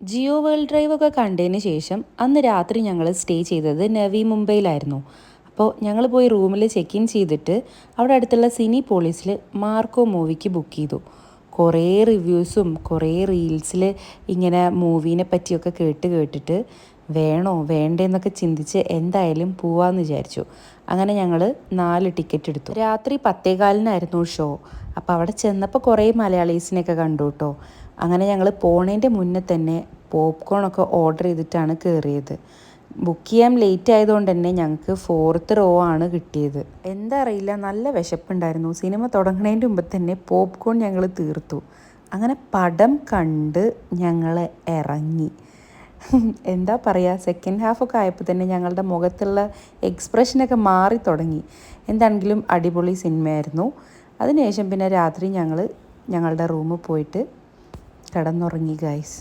Jio world drive ഒക്കെ കണ്ടതിന് ശേഷം അന്ന് രാത്രി ഞങ്ങൾ സ്റ്റേ ചെയ്തത് നവി മുംബൈയിലായിരുന്നു. അപ്പോൾ ഞങ്ങൾ പോയി റൂമിൽ ചെക്ക് ഇൻ ചെയ്തിട്ട് അവിടെ അടുത്തുള്ള സിനി പോളീസിൽ മാർക്കോ മൂവിക്ക് ബുക്ക് ചെയ്തു. കുറേ റിവ്യൂസും കുറേ റീൽസിൽ ഇങ്ങനെ മൂവീനെ പറ്റിയൊക്കെ കേട്ടിട്ട് വേണോ വേണ്ടേന്നൊക്കെ ചിന്തിച്ച് എന്തായാലും പോവാമെന്ന് വിചാരിച്ചു. അങ്ങനെ ഞങ്ങൾ 4 ടിക്കറ്റ് എടുത്തു. രാത്രി 10:15 ഷോ. അപ്പോൾ അവിടെ ചെന്നപ്പോൾ കുറേ മലയാളീസിനെയൊക്കെ കണ്ടു കേട്ടോ. അങ്ങനെ ഞങ്ങൾ പോണേൻ്റെ മുന്നേ തന്നെ പോപ്കോണൊക്കെ ഓർഡർ ചെയ്തിട്ടാണ് കയറിയത്. ബുക്ക് ചെയ്യാൻ ലേറ്റ് ആയതുകൊണ്ട് തന്നെ ഞങ്ങൾക്ക് 4th റോ ആണ് കിട്ടിയത്. എന്താ അറിയില്ല, നല്ല വിശപ്പുണ്ടായിരുന്നു. സിനിമ തുടങ്ങുന്നതിൻ്റെ മുമ്പ് തന്നെ പോപ്കോൺ ഞങ്ങൾ തീർത്തു. അങ്ങനെ പടം കണ്ട് ഞങ്ങൾ ഇറങ്ങി. എന്താ പറയുക, സെക്കൻഡ് ഹാഫൊക്കെ ആയപ്പോൾ തന്നെ ഞങ്ങളുടെ മുഖത്തുള്ള എക്സ്പ്രഷനൊക്കെ മാറി തുടങ്ങി. എന്താണെങ്കിലും അടിപൊളി സിനിമയായിരുന്നു. അതിനുശേഷം പിന്നെ രാത്രി ഞങ്ങളുടെ റൂമിൽ പോയിട്ട് കിടന്നുറങ്ങി ഗൈസ്.